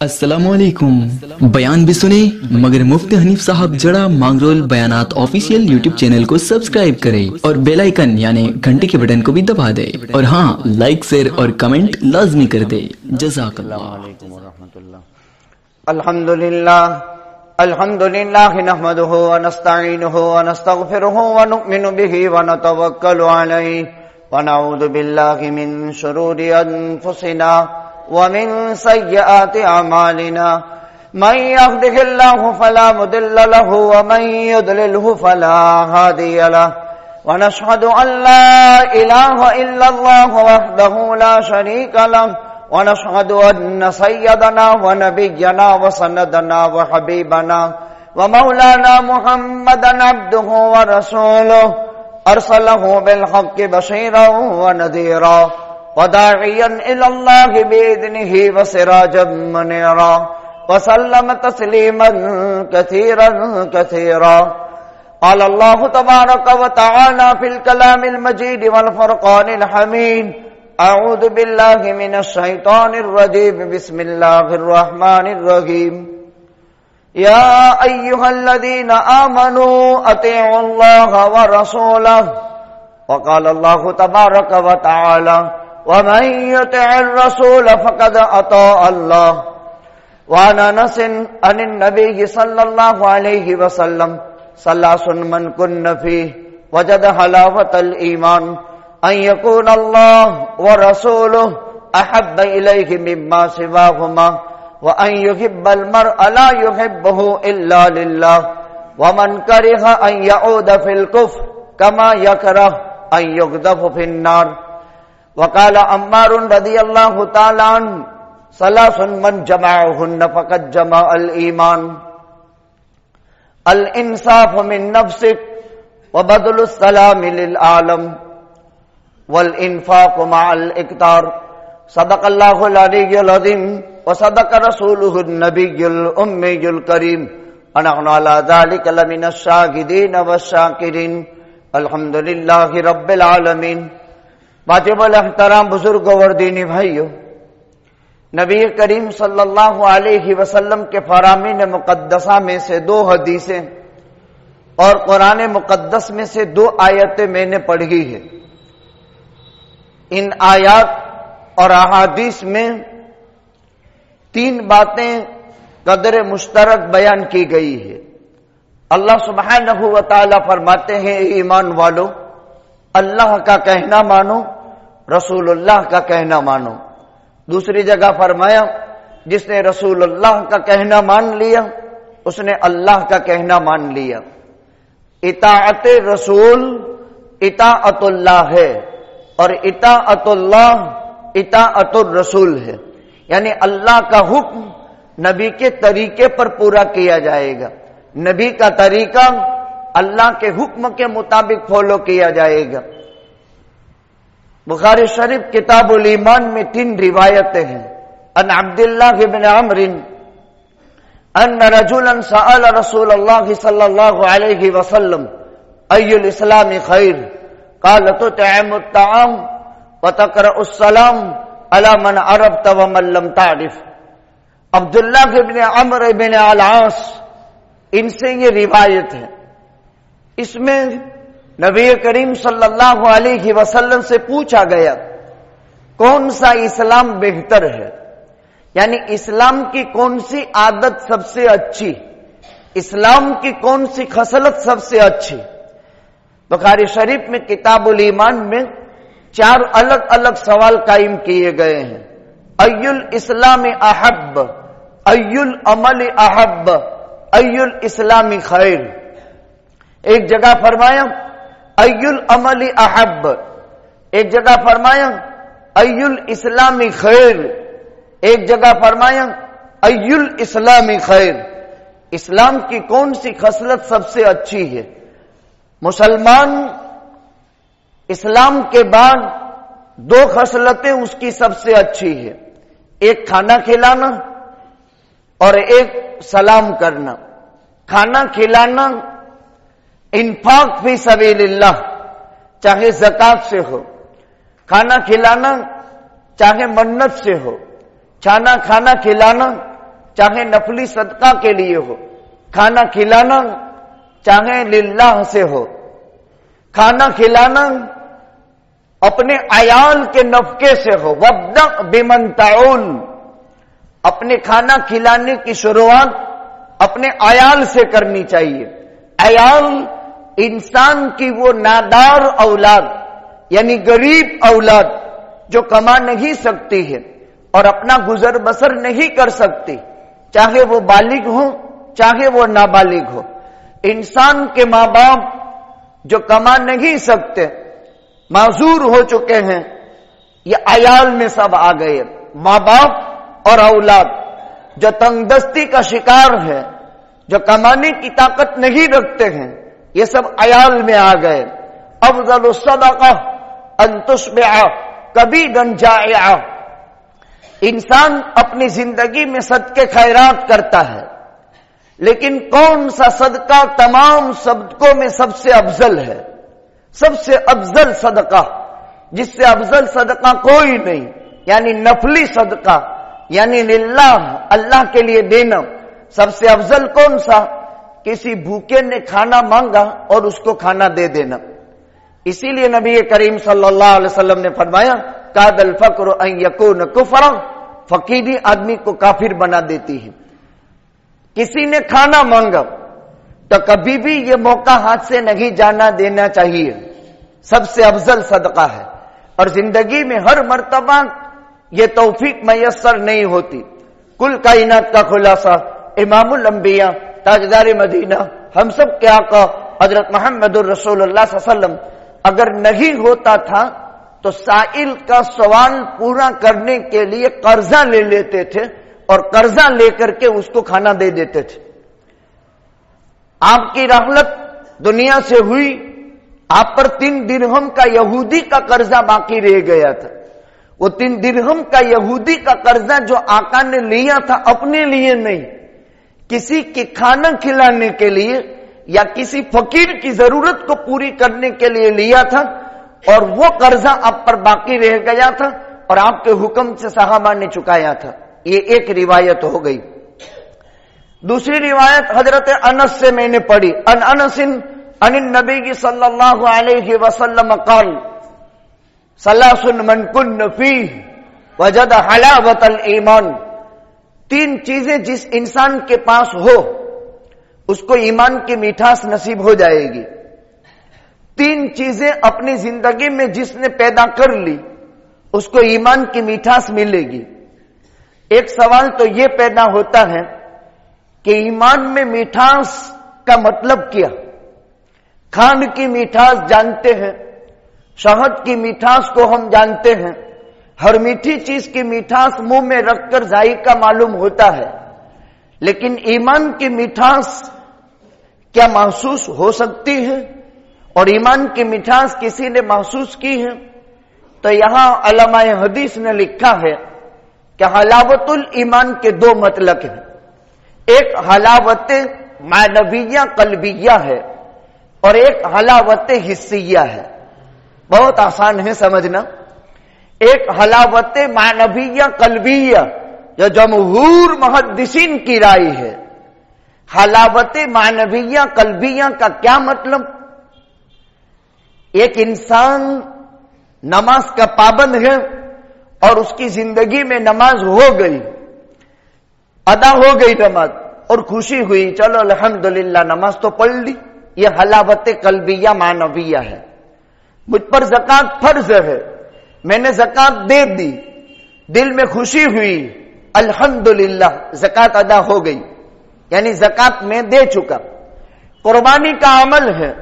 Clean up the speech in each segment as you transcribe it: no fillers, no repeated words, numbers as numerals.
السلام علیکم. بیان بھی سنے مگر مفتی حنیف صاحب جڑا مانگرول بیانات آفیشیل یوٹیوب چینل کو سبسکرائب کرے اور بیل آئیکن یعنی گھنٹی کے بٹن کو بھی دبا دے اور ہاں لائک شیئر اور کمنٹ لازمی کر دے. جزاک اللہ. السلام علیکم ورحمۃ اللہ. الحمد للہ نحمده ونستعینه ونستغفره ونؤمن به ونتوکل علیہ ونعوذ باللہ من شرور انفسنا ومن سیئات اعمالنا من يهده الله فلا مضل له ومن يضلله فلا هادي له ونشهد ان لا اله الا الله وحده لا شريك له ونشهد ان سيدنا ونبينا وسندنا وحبيبنا ومولانا محمدا عبده ورسوله ارسله بالحق بشيرا ونذيرا وداعيا الى الله باذنه وسراجا منيرا وسلم تسليما كثيرا كثيرا. قال الله تبارك وتعالى في الكلام المجيد والفرقان الحميد اعوذ بالله من الشيطان الرجيم بسم الله الرحمن الرحيم. يا ايها الذين امنوا اطيعوا الله ورسوله. وقال الله تبارك وتعالى ومن يطع الرسول فقد اطاع الله. وعن انس عن النبي صلى الله عليه وسلم ثلاث من كن فيه وجد حلاوة الإيمان أن يكون الله ورسوله أحب إليه مما سواهما وأن يحب المرء لا يحبه إلا لله ومن كره أن يعود في الكفر كما يكره أن يقذف في النار. وقال عمار رضي الله تعالى عنه ثلاث من جمعهن فقد جمع الإيمان الإنصاف من نفسك وبذل السلام للعالم والإنفاق مع الإقتار. صدق الله العلي العظيم وصدق رسوله النبي الأمي الكريم ونحن على ذلك لمن الشاهدين والشاكرين الحمد لله رب العالمین. واجب الاحترام بزرگوں اور دینی بھائیوں، نبی کریم صلی اللہ علیہ وسلم کے فرامین مقدسہ میں سے 2 حدیثیں اور قرآن مقدس میں سے 2 آیتیں میں نے پڑھی ہے. ان آیات اور احادیث میں 3 باتیں قدر مشترک بیان کی گئی ہے. اللہ سبحانہ و تعالی فرماتے ہیں ایمان والو اللہ کا کہنا مانو، رسول اللہ کا کہنا مانو. دوسری جگہ فرمایا جس نے رسول اللہ کا کہنا مان لیا اس نے اللہ کا کہنا مان لیا. اطاعت رسول اطاعت اللہ ہے اور اطاعت اللہ اطاعت الرسول ہے، یعنی اللہ کا حکم نبی کے طریقے پر پورا کیا جائے گا، نبی کا طریقہ اللہ کے حکم کے مطابق فالو کیا جائے گا. بخاری شریف کتاب الایمان میں 3 روایتیں ہیں. ان عبداللہ بن عمرو ان رجلا سأل رسول اللہ صلی اللہ علیہ وسلم ای الاسلام خیر قال تطعم الطعام وتقرأ السلام على من عرفت ومن لم تعرف. عبداللہ بن عمرو بن العاص ان سے یہ روایت ہے. اس میں نبی کریم صلی اللہ علیہ وسلم سے پوچھا گیا کون سا اسلام بہتر ہے، یعنی اسلام کی کون سی عادت سب سے اچھی، اسلام کی کون سی خصلت سب سے اچھی. بخاری شریف میں کتاب الایمان میں 4 الگ الگ سوال قائم کیے گئے ہیں. ای الاسلام احب، ای العمل احب، ای الاسلام خیر. ایک جگہ فرمایا ای العمل احب، ایک جگہ فرمایا ای الاسلام خیر، ایک جگہ فرمایا ای الاسلام خیر. اسلام کی کون سی خصلت سب سے اچھی ہے؟ مسلمان اسلام کے بعد 2 خصلتیں اس کی سب سے اچھی ہے، ایک کھانا کھلانا اور ایک سلام کرنا. کھانا کھلانا انفاق فی سبیل اللہ، چاہے زکات سے ہو، کھانا کھلانا چاہے منت سے ہو، کھانا کھلانا چاہے نفلی صدقہ کے لیے ہو، کھانا کھلانا چاہے للہ سے ہو، کھانا کھلانا اپنے عیال کے نفقے سے ہو، وابدأ بمن تعول، اپنے کھانا کھلانے کی شروعات اپنے عیال سے کرنی چاہیے۔ عیال انسان کی وہ نادار اولاد یعنی غریب اولاد جو کما نہیں سکتی ہے اور اپنا گزر بسر نہیں کر سکتی، چاہے وہ بالغ ہو چاہے وہ نابالغ ہو۔ انسان کے ماں باپ جو کما نہیں سکتے، معذور ہو چکے ہیں، یہ عیال میں سب آ گئے۔ ماں باپ اور اولاد جو تنگ دستی کا شکار ہے، جو کمانے کی طاقت نہیں رکھتے ہیں، یہ سب عیال میں آ گئے۔ افضل الصدقہ ان تشبع کبیدا جائعا، انسان اپنی زندگی میں صدقے خیرات کرتا ہے، لیکن کون سا صدقہ تمام صدقوں میں سب سے افضل ہے؟ سب سے افضل صدقہ، جس سے افضل صدقہ کوئی نہیں، یعنی نفلی صدقہ، یعنی للہ، اللہ کے لیے دینا۔ سب سے افضل کون سا؟ کسی بھوکے نے کھانا مانگا اور اس کو کھانا دے دینا۔ اسی لیے نبی کریم صلی اللہ علیہ وسلم نے فرمایا کاد الفقر ان یکون کفرا، فقیری آدمی کو کافر بنا دیتی ہے۔ کسی نے کھانا مانگا تو کبھی بھی یہ موقع ہاتھ سے نہیں جانا دینا چاہیے، سب سے افضل صدقہ ہے۔ اور زندگی میں ہر مرتبہ یہ توفیق میسر نہیں ہوتی۔ کل کائنات کا خلاصہ امام الانبیاء تاجدار مدینہ ہم سب کے آقا حضرت محمد الرسول اللہ صلی اللہ علیہ وسلم اگر نہیں ہوتا تھا تو سائل کا سوال پورا کرنے کے لیے قرضہ لے لیتے تھے اور قرضہ لے کر کے اس کو کھانا دے دیتے تھے۔ آپ کی رحلت دنیا سے ہوئی، آپ پر 3 درہم کا یہودی کا قرضہ باقی رہ گیا تھا۔ وہ 3 درہم کا یہودی کا قرضہ جو آقا نے لیا تھا اپنے لیے نہیں، کسی کے کھانا کھلانے کے لیے یا کسی فقیر کی ضرورت کو پوری کرنے کے لیے لیا تھا، اور وہ قرضہ آپ پر باقی رہ گیا تھا اور آپ کے حکم سے صحابہ نے چکایا تھا۔ یہ ایک روایت ہو گئی۔ دوسری روایت حضرت انس سے میں نے پڑھی، ان انس عن النبی صلی اللہ علیہ وسلم قال ثلاث من کن فیہ وجد حلاوۃ الایمان، 3 چیزیں جس انسان کے پاس ہو اس کو ایمان کی میٹھاس نصیب ہو جائے گی۔ 3 چیزیں اپنی زندگی میں جس نے پیدا کر لی اس کو ایمان کی میٹھاس ملے گی۔ ایک سوال تو یہ پیدا ہوتا ہے کہ ایمان میں میٹھاس کا مطلب کیا؟ کھانڈ کی میٹھاس جانتے ہیں، شہد کی میٹھاس کو ہم جانتے ہیں، ہر میٹھی چیز کی میٹھاس منہ میں رکھ کر ذائقہ معلوم ہوتا ہے، لیکن ایمان کی میٹھاس کیا محسوس ہو سکتی ہے؟ اور ایمان کی میٹھاس کسی نے محسوس کی ہے؟ تو یہاں علماء حدیث نے لکھا ہے کہ حلاوت الایمان کے 2 مطلب ہیں۔ ایک حلاوت معنویہ قلبیہ ہے اور ایک حلاوت حسیہ ہے۔ بہت آسان ہے سمجھنا۔ ایک حلاوت معنویہ قلبیہ جو جمہور محدثین کی رائے ہے۔ حلاوت معنویہ قلبیہ کا کیا مطلب؟ ایک انسان نماز کا پابند ہے اور اس کی زندگی میں نماز ہو گئی، ادا ہو گئی نماز اور خوشی ہوئی، چلو الحمدللہ نماز تو پڑھ لی، یہ حلاوت قلبیہ معنویہ ہے۔ مجھ پر زکوٰۃ فرض ہے، میں نے زکوٰۃ دے دی، دل میں خوشی ہوئی، الحمدللہ زکوٰۃ ادا ہو گئی، یعنی زکوٰۃ میں دے چکا۔ قربانی کا عمل ہے،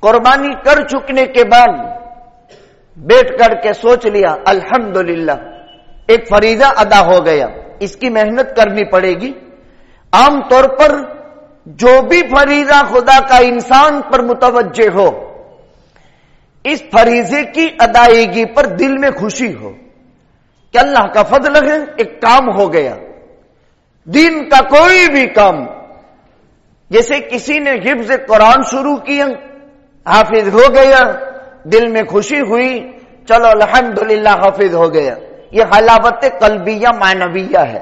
قربانی کر چکنے کے بعد بیٹھ کر کے سوچ لیا الحمدللہ ایک فریضہ ادا ہو گیا، اس کی محنت کرنی پڑے گی۔ عام طور پر جو بھی فریضہ خدا کا انسان پر متوجہ ہو، اس فریضے کی ادائیگی پر دل میں خوشی ہو کہ اللہ کا فضل ہے، ایک کام ہو گیا۔ دین کا کوئی بھی کام، جیسے کسی نے حفظ قرآن شروع کیا، حافظ ہو گیا، دل میں خوشی ہوئی، چلو الحمدللہ حافظ ہو گیا، یہ حلاوت قلبیہ معنویہ ہے۔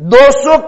200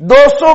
200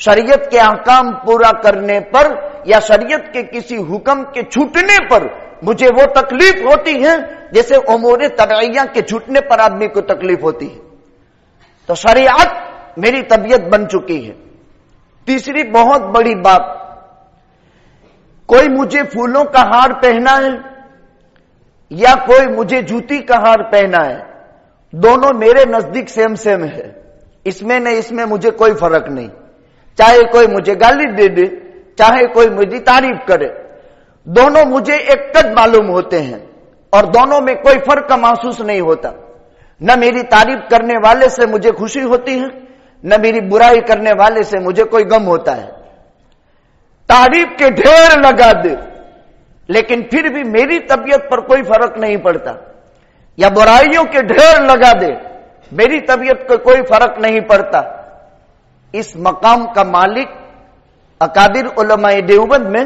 شریعت کے احکام پورا کرنے پر یا شریعت کے کسی حکم کے چھوٹنے پر مجھے وہ تکلیف ہوتی ہے جیسے امور طبعیہ کے چھوٹنے پر آدمی کو تکلیف ہوتی ہے. تو شریعت میری طبیعت بن چکی ہے. تیسری بہت بڑی بات، کوئی مجھے پھولوں کا ہار پہنا ہے یا کوئی مجھے جوتی کا ہار پہنا ہے، دونوں میرے نزدیک سیم سیم ہے. اس میں مجھے کوئی فرق نہیں. چاہے کوئی مجھے گالی دے دے، چاہے کوئی مجھے تعریف کرے، دونوں مجھے ایک قد معلوم ہوتے ہیں اور دونوں میں کوئی فرق محسوس نہیں ہوتا. نہ میری تعریف کرنے والے سے مجھے خوشی ہوتی ہے، نہ میری برائی کرنے والے سے مجھے کوئی غم ہوتا ہے. تعریف کے ڈھیر لگا دے لیکن پھر بھی میری طبیعت پر کوئی فرق نہیں پڑتا، یا برائیوں کے ڈھیر لگا دے میری طبیعت کو کوئی فرق نہیں پڑتا. اس مقام کا مالک اکابر علماء دیوبند میں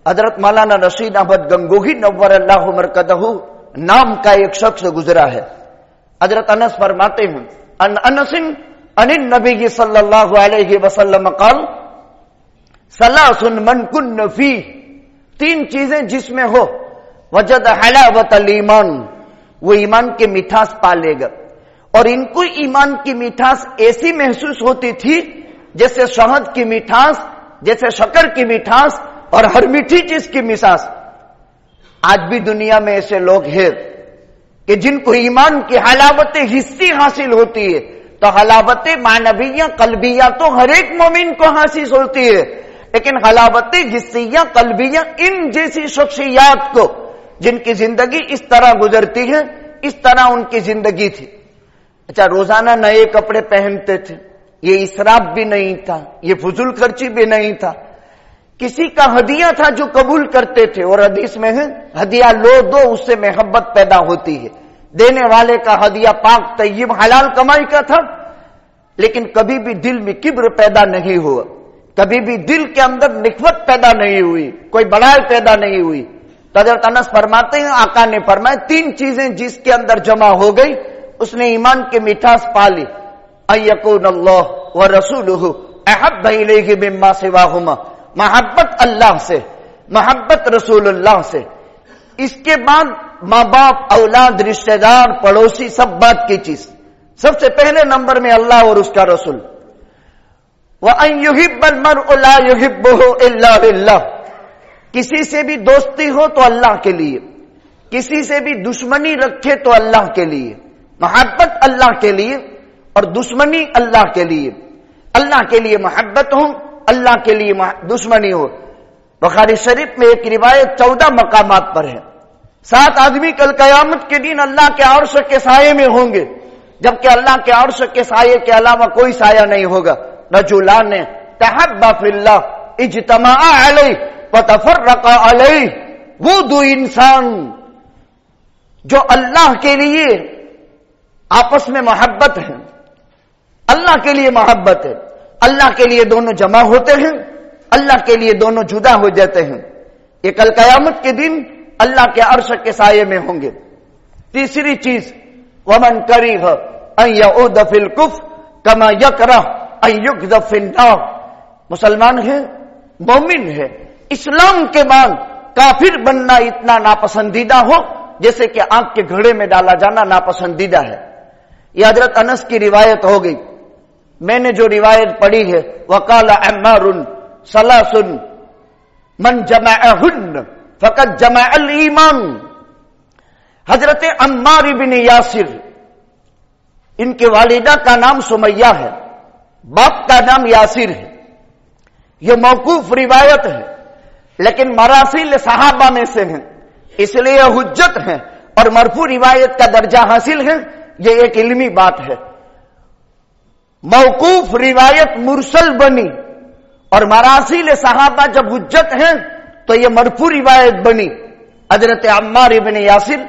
حضرت مولانا رشید احمد گنگوہی نور اللہ مرکزہ نام کا ایک شخص گزرا ہے. حضرت انس فرماتے ہیں ان انس ان النبی صلی اللہ علیہ وسلم قال ثلاث من کن فیہ، تین چیزیں جس میں ہو وجد حلاوت الایمان، وہ ایمان کی مٹھاس پا لے گا. اور ان کو ایمان کی مٹھاس ایسی محسوس ہوتی تھی جیسے شہد کی مٹھاس، جیسے شکر کی مٹھاس اور ہر میٹھی چیز کی مٹھاس. آج بھی دنیا میں ایسے لوگ ہیں کہ جن کو ایمان کی حلاوت حسی حاصل ہوتی ہے. تو حلاوت معنویہ قلبیہ تو ہر ایک مومن کو حاصل ہوتی ہے، لیکن حلاوت حسیہ قلبیہ ان جیسی شخصیات کو جن کی زندگی اس طرح گزرتی ہے، اس طرح ان کی زندگی تھی. اچھا، روزانہ نئے کپڑے پہنتے تھے، یہ اسراف بھی نہیں تھا، یہ فضول خرچی بھی نہیں تھا. کسی کا ہدیہ تھا جو قبول کرتے تھے، اور حدیث میں ہے ہدیہ لو دو اس سے محبت پیدا ہوتی ہے. دینے والے کا ہدیہ پاک طیب حلال کمائی کا تھا، لیکن کبھی بھی دل میں کبر پیدا نہیں ہوا، کبھی بھی دل کے اندر نخوت پیدا نہیں ہوئی، کوئی بڑائی پیدا نہیں ہوئی. تو حضرت انس فرماتے ہیں آقا نے فرمایا تین چیزیں جس کے اندر جمع ہو گئی اس نے ایمان کے مٹھاس پا لی. ان یکون اللہ ورسولہ احب الیہ مما سواہما، محبت اللہ سے، محبت رسول اللہ سے. اس کے بعد ماں باپ، اولاد، رشتہ دار، پڑوسی، سب بات کی چیز. سب سے پہلے نمبر میں اللہ اور اس کا رسول. وَأَن يُحِبَّ الْمَرْءُ لَا يُحِبُّهُ إِلَّا لِلَّهِ، کسی سے بھی دوستی ہو تو اللہ کے لیے، کسی سے بھی دشمنی رکھے تو اللہ کے لیے. محبت اللہ کے لیے اور دشمنی اللہ کے لیے. اللہ کے لیے محبت ہو، اللہ کے لیے دشمنی ہو. بخاری شریف میں ایک روایت 14 مقامات پر ہے. 7 آدمی کل قیامت کے دن اللہ کے عرش کے سائے میں ہوں گے، جبکہ اللہ کے عرش کے سائے کے علاوہ کوئی سایہ نہیں ہوگا. رجلان تحبا فی اللہ اجتمعا علیہ وتفرقا علیہ، وہ دو انسان جو اللہ کے لیے آپس میں محبت ہے، اللہ کے لیے محبت ہے، اللہ کے لیے دونوں جمع ہوتے ہیں، اللہ کے لیے دونوں جدا ہو جاتے ہیں. یہ کل قیامت کے دن اللہ کے عرش کے سائے میں ہوں گے. تیسری چیز ومن کریہ ان یعود فی الکفر کما یکرہ ان یقذف فی النار، مسلمان ہے، مومن ہے، اسلام کے بعد کافر بننا اتنا ناپسندیدہ ہو جیسے کہ آگ کے گھڑے میں ڈالا جانا ناپسندیدہ ہے. یہ حضرت انس کی روایت ہو گئی. میں نے جو روایت پڑھی ہے وقال عمار ثلاث من جمعہن فقد جمع الایمان. حضرت عمار بن یاسر، ان کے والدہ کا نام سمیہ ہے، باپ کا نام یاسر ہے. یہ موقوف روایت ہے لیکن مراسیل صحابہ میں سے ہیں، اس لیے حجت ہے اور مرفوع روایت کا درجہ حاصل ہے. یہ ایک علمی بات ہے. موقوف روایت مرسل بنی اور مراسیل صحابہ جب حجت ہیں تو یہ مرفوع روایت بنی. حضرت عمار بن یاسر،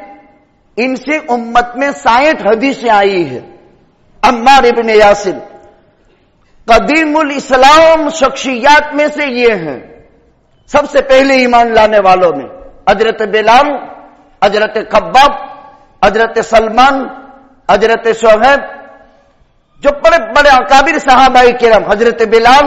ان سے امت میں 60 حدیثیں آئی ہے. عمار بن یاسر قدیم الاسلام شخصیات میں سے یہ ہیں، سب سے پہلے ایمان لانے والوں میں. حضرت بلال، حضرت خباب، حضرت سلمان، حضرت شعیب، جو بڑے بڑے اکابر صحابہ کرام. حضرت بلال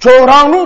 94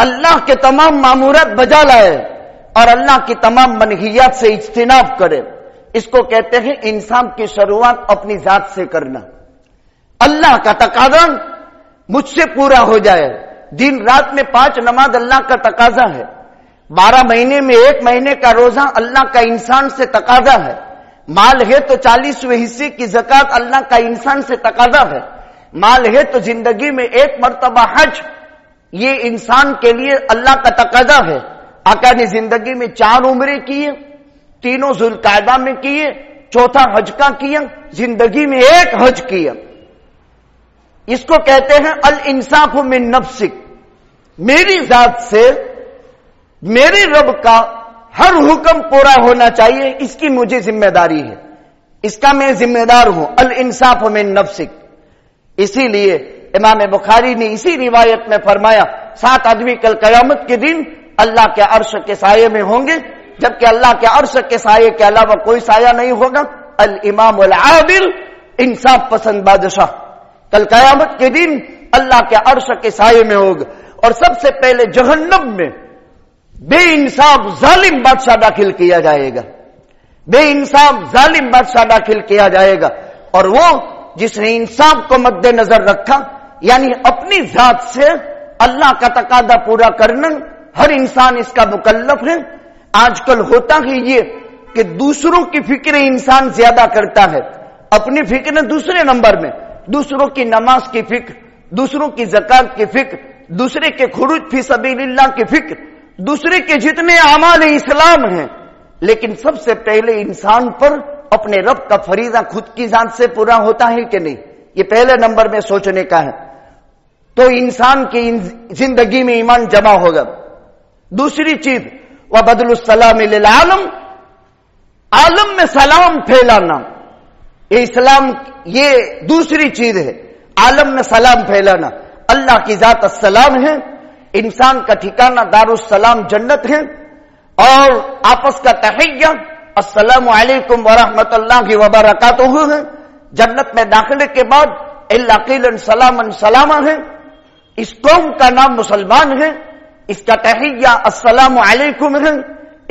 اللہ کے تمام مامورات بجا لائے اور اللہ کی تمام منہیات سے اجتناب کرے، اس کو کہتے ہیں انسان کی شروعات اپنی ذات سے کرنا۔ اللہ کا تقاضا مجھ سے پورا ہو جائے، دن رات میں 5 نماز اللہ کا تقاضا ہے، 12 مہینے میں 1 مہینے کا روزہ اللہ کا انسان سے تقاضا ہے، مال ہے تو 40ویں حصے کی زکوٰۃ اللہ کا انسان سے تقاضا ہے، مال ہے تو زندگی میں 1 مرتبہ حج یہ انسان کے لیے اللہ کا تقاضا ہے۔ آقا نے زندگی میں 4 عمرے کیے، 3 ذوالقعدہ میں کیے، 4 حج کا کیا، زندگی میں 1 حج کیا۔ اس کو کہتے ہیں الانصاف من نفسک، میری ذات سے میرے رب کا ہر حکم پورا ہونا چاہیے، اس کی مجھے ذمہ داری ہے، اس کا میں ذمہ دار ہوں۔ الانصاف من نفسک، اسی لیے امام بخاری نے اسی روایت میں فرمایا 7 آدمی کل قیامت کے دن اللہ کے عرش کے سائے میں ہوں گے، جبکہ اللہ کے عرش کے سائے کے علاوہ کوئی سایہ نہیں ہوگا۔ الامام العادل، انصاف پسند بادشاہ، کل قیامت کے دن اللہ کے عرش کے سائے میں ہوگا، اور سب سے پہلے جہنم میں بے انصاف ظالم بادشاہ داخل کیا جائے گا، بے انصاف ظالم بادشاہ داخل کیا جائے گا، اور وہ جس نے انصاف کو مد نظر رکھا، یعنی اپنی ذات سے اللہ کا تقاضا پورا کرنا، ہر انسان اس کا مکلف ہے۔ آج کل ہوتا ہی یہ کہ دوسروں کی فکر انسان زیادہ کرتا ہے، اپنی فکر دوسرے نمبر میں، دوسروں کی نماز کی فکر، دوسروں کی زکات کی فکر، دوسرے کے خروج فی سبیل اللہ کی فکر، دوسرے کے جتنے اعمال اسلام ہیں، لیکن سب سے پہلے انسان پر اپنے رب کا فریضہ خود کی ذات سے پورا ہوتا ہے کہ نہیں، یہ پہلے نمبر میں سوچنے کا ہے، تو انسان کی زندگی میں ایمان جمع ہوگا۔ دوسری چیز وبدل السلام للعالم، عالم میں سلام پھیلانا، یہ اسلام یہ دوسری چیز ہے، عالم میں سلام پھیلانا۔ اللہ کی ذات السلام ہے، انسان کا ٹھکانہ دارالسلام جنت ہے، اور آپس کا تحیہ السلام علیکم ورحمۃ اللہ وبرکاتہ ہے۔ جنت میں داخلے کے بعد الا قیلا سلاما سلاما ہے۔ اس قوم کا نام مسلمان ہے، اس کا تحیہ السلام علیکم ہے،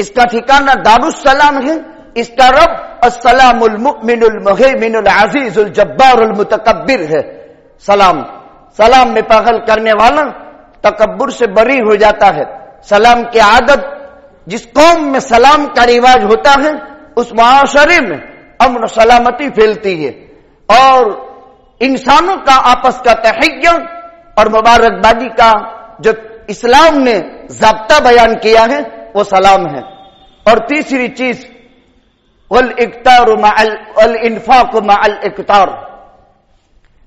اس کا ٹھکانہ دارالسلام ہے، اس کا رب السلام المؤمن المہیمن العزیز الجبار المتکبر ہے۔ سلام، سلام میں پاگل کرنے والا تکبر سے بری ہو جاتا ہے۔ سلام کی عادت، جس قوم میں سلام کا رواج ہوتا ہے اس معاشرے میں امن و سلامتی پھیلتی ہے، اور انسانوں کا آپس کا تحیہ اور مبارکبادی کا جو اسلام نے ضابطہ بیان کیا ہے وہ سلام ہے۔ اور تیسری چیز والانفاق مع الاقتار،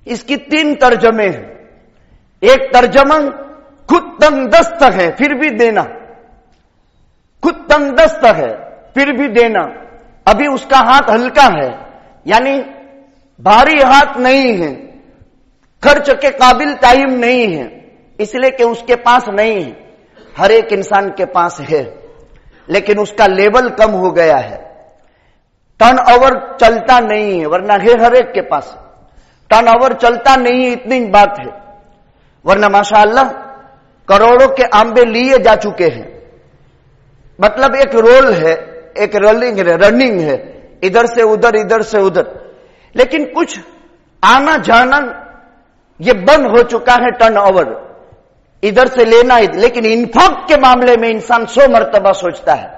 اس کی 3 ترجمے ہیں۔ ایک ترجمہ خود تنگ دست ہے پھر بھی دینا، خود تنگ دست ہے پھر بھی دینا، ابھی اس کا ہاتھ ہلکا ہے، یعنی بھاری ہاتھ نہیں ہے، خرچ کے قابل ٹائم نہیں ہے، اس لیے کہ اس کے پاس نہیں ہے۔ ہر ایک انسان کے پاس ہے لیکن اس کا لیول کم ہو گیا ہے، ٹرن اوور چلتا نہیں ہے، ورنہ ہے ہر ایک کے پاس، ٹرن اوور چلتا نہیں ہے، اتنی بات ہے، ورنہ ماشاءاللہ کروڑوں کے آمبے لیے جا چکے ہیں۔ مطلب ایک رول ہے، ایک رننگ ہے، ادھر سے ادھر ادھر سے ادھر، لیکن کچھ آنا جانا یہ بند ہو چکا ہے، ٹرن اوور ادھر سے لینا، لیکن انفاق کے معاملے میں انسان 100 مرتبہ سوچتا ہے۔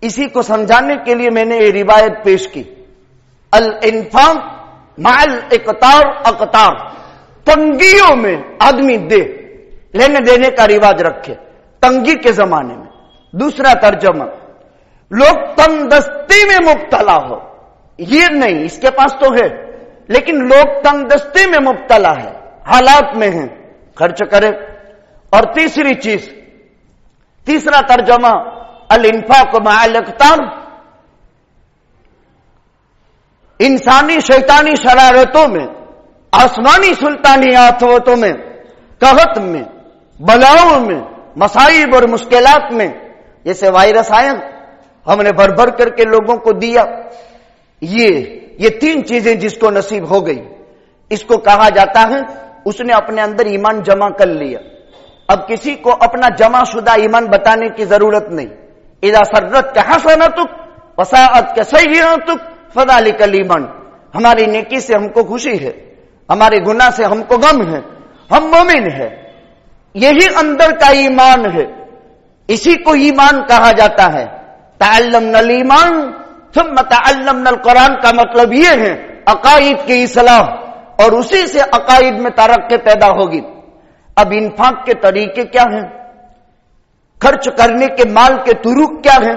اسی کو سمجھانے کے لیے میں نے یہ روایت پیش کی، الانفاق مع الاقتار، اقتار تنگیوں میں آدمی دے، لینے دینے کا رواج رکھے تنگی کے زمانے میں۔ دوسرا ترجمہ لوگ تنگ دستی میں مبتلا ہو، یہ نہیں، اس کے پاس تو ہے لیکن لوگ تنگ دستی میں مبتلا ہے، حالات میں ہیں، خرچ کرے۔ اور تیسری چیز، تیسرا ترجمہ الانفاق مع الاقتار، انسانی شیطانی شرارتوں میں، آسمانی سلطانی آفاتوں میں، قحط میں، بلاؤں میں، مصائب اور مشکلات میں، جیسے وائرس آیا ہم نے بھر بھر کر کے لوگوں کو دیا، یہ 3 چیزیں جس کو نصیب ہو گئی، اس کو کہا جاتا ہے اس نے اپنے اندر ایمان جمع کر لیا۔ اب کسی کو اپنا جمع شدہ ایمان بتانے کی ضرورت نہیں. اذا سرت کا حسنتک وساءت کا سیئتک فذلک الایمان. ہماری نیکی سے ہم کو خوشی ہے, ہمارے گناہ سے ہم کو غم ہے, ہم مومن ہیں. یہی اندر کا ایمان ہے, اسی کو ایمان کہا جاتا ہے. تعلمنا الایمان ثم تعلمنا القرآن کا مطلب یہ ہے عقائد کی اصلاح, اور اسی سے عقائد میں ترقی پیدا ہوگی. اب انفاق کے طریقے کیا ہیں, خرچ کرنے کے مال کے طرق کیا ہیں؟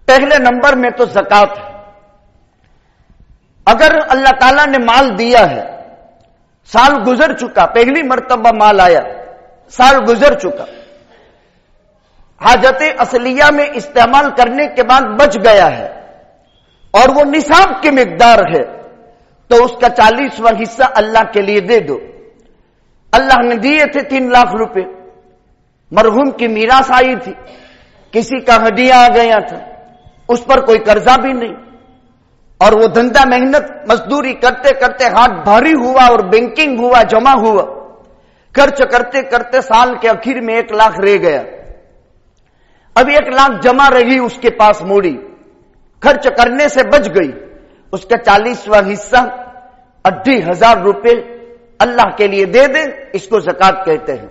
پہلے نمبر میں تو زکات ہے. اگر اللہ تعالیٰ نے مال دیا ہے, سال گزر چکا, پہلی مرتبہ مال آیا, سال گزر چکا, حاجت اصلیہ میں استعمال کرنے کے بعد بچ گیا ہے اور وہ نصاب کی مقدار ہے, تو اس کا 40واں حصہ اللہ کے لیے دے دو. اللہ نے دیے تھے 3 لاکھ روپے, مرحوم کی میراث آئی تھی, کسی کا ہدیہ آ گیا تھا, اس پر کوئی قرضہ بھی نہیں, اور وہ دھندا محنت مزدوری کرتے کرتے ہاتھ بھاری ہوا اور بینکنگ ہوا, جمع ہوا, خرچ کرتے کرتے سال کے آخر میں 1 لاکھ رہ گیا. اب 1 لاکھ جمع رہی اس کے پاس موڑی, خرچ کرنے سے بچ گئی, اس کا 40واں حصہ 80,000 روپے اللہ کے لیے دے دے, اس کو زکات کہتے ہیں.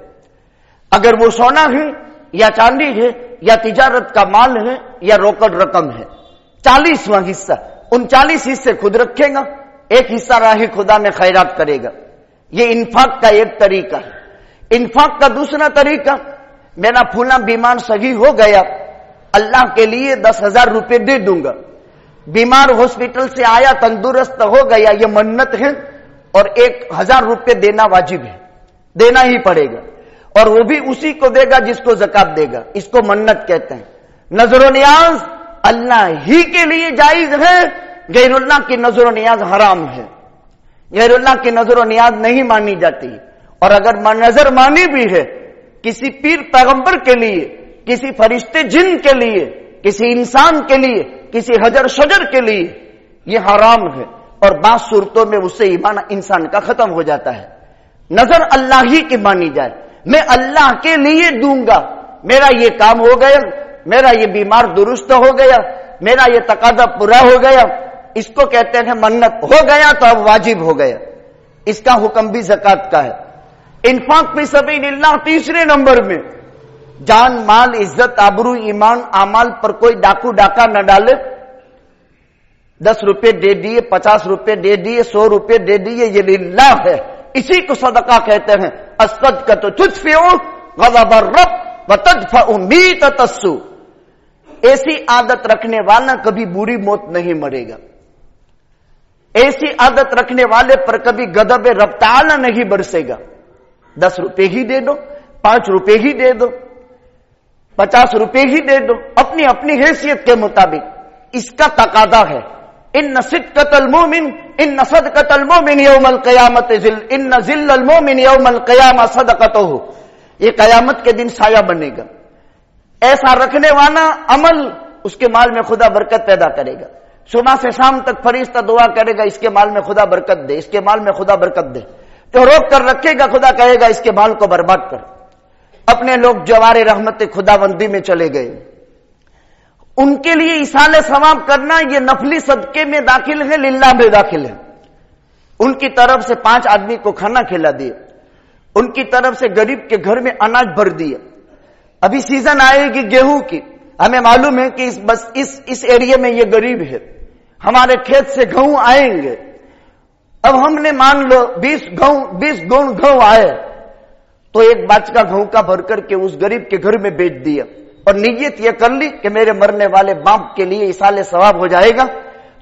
اگر وہ سونا ہے یا چاندی ہے یا تجارت کا مال ہے یا روکڑ رقم ہے, 40واں حصہ, ان 40 حصے خود رکھے گا, 1 حصہ راہ خدا میں خیرات کرے گا. یہ انفاق کا ایک طریقہ ہے. انفاق کا دوسرا طریقہ, میرا پھولا بیمار صحیح ہو گیا, اللہ کے لیے 10,000 روپے دے دوں گا. بیمار ہاسپٹل سے آیا, تندرست ہو گیا, یہ منت ہے, اور 1,000 روپے دینا واجب ہے, دینا ہی پڑے گا, اور وہ بھی اسی کو دے گا جس کو زکات دے گا. اس کو منت کہتے ہیں. نظر و نیاز اللہ ہی کے لیے جائز ہے, غیر اللہ کی نظر و نیاز حرام ہے. غیر اللہ کی نظر و نیاز نہیں مانی جاتی, اور اگر نظر مانی بھی ہے کسی پیر پیغمبر کے لیے, کسی فرشتے جن کے لیے, کسی انسان کے لیے, کسی حجر شجر کے لیے, یہ حرام ہے, اور بعض صورتوں میں اس سے ایمان انسان کا ختم ہو جاتا ہے. نظر اللہ ہی کی مانی جائے, میں اللہ کے لیے دوں گا, میرا یہ کام ہو گیا, میرا یہ بیمار درست ہو گیا, میرا یہ تقاضا پورا ہو گیا, اس کو کہتے ہیں منت. ہو گیا تو اب واجب ہو گیا. اس کا حکم بھی زکات کا ہے. انفاق فی سبیل اللہ تیسرے نمبر میں, جان مال عزت آبرو ایمان اعمال پر کوئی ڈاکو ڈاکہ نہ ڈالے. 10 روپے دے دیے, 50 روپے دے دیے, 100 روپے دے دیے, یہ للہ ہے, اسی کو صدقہ کہتے ہیں. الصدقۃ تدفع غضب الرب وتدفع میتۃ السوء. ایسی عادت رکھنے والا کبھی بری موت نہیں مرے گا. ایسی عادت رکھنے والے پر کبھی غضب رب تعالی نہیں برسے گا. 10 روپے ہی دے دو, 5 روپے ہی دے دو, 50 روپے ہی دے دو, اپنی اپنی حیثیت کے مطابق. اس کا تقاضا ہے. ان صدقۃ المؤمن ان صدقۃ المؤمن یوم القیامت ان ذل المؤمن یوم القیامہ صدقتہ. یہ قیامت کے دن سایہ بنے گا. ایسا رکھنے والا عمل اس کے مال میں خدا برکت پیدا کرے گا. صبح سے شام تک فرشتہ دعا کرے گا, اس کے مال میں خدا برکت دے, اس کے مال میں خدا برکت دے. تو روک کر رکھے گا, خدا کہے گا اس کے مال کو برباد کر. اپنے لوگ جوار رحمت خدا بندی میں چلے گئے, ان کے لیے ایصال ثواب کرنا یہ نفلی صدقے میں داخل ہے, للہ میں داخل ہے. ان کی طرف سے 5 آدمی کو کھانا کھلا دیا, ان کی طرف سے غریب کے گھر میں اناج بھر دیا. ابھی سیزن آئے گی گیہوں کی, ہمیں معلوم ہے کہ اس ایریا میں یہ غریب ہے, ہمارے کھیت سے گھؤں آئیں گے. اب ہم نے مان لو 20 گون گھؤں آئے, تو ایک باچ کا گھؤں کا بھر کر کے اس غریب کے گھر میں بیچ دیا, اور نیت یہ کر لی کہ میرے مرنے والے باپ کے لیے ایصال ثواب ہو جائے گا,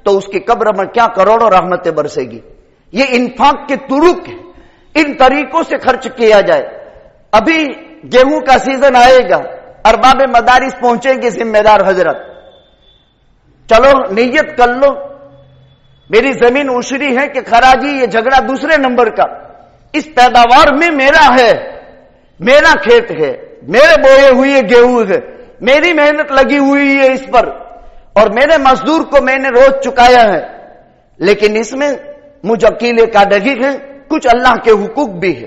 تو اس کی قبر میں کیا کروڑوں رحمتیں برسے گی. یہ انفاق کے طرق ہے, ان طریقوں سے خرچ کیا جائے. ابھی گیہوں کا سیزن آئے گا, ارباب مدارس پہنچیں گے ذمہ دار حضرت, چلو نیت کر لو, میری زمین عشری ہے کہ خراجی, یہ جھگڑا دوسرے نمبر کا. اس پیداوار میں میرا ہے, میرا کھیت ہے, میرے بوئے ہوئے گیہوں ہے, میری محنت لگی ہوئی ہے اس پر, اور میرے مزدور کو میں نے روز چکایا ہے. لیکن اس میں مجھ اکیلے کا دخل ہے, کچھ اللہ کے حقوق بھی ہے.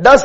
10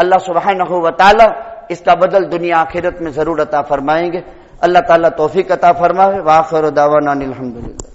اللہ سبحانہ و تعالی اس کا بدل دنیا آخرت میں ضرور عطا فرمائیں گے. اللہ تعالیٰ توفیق عطا فرمائے. وآخر دعوانا الحمدللہ.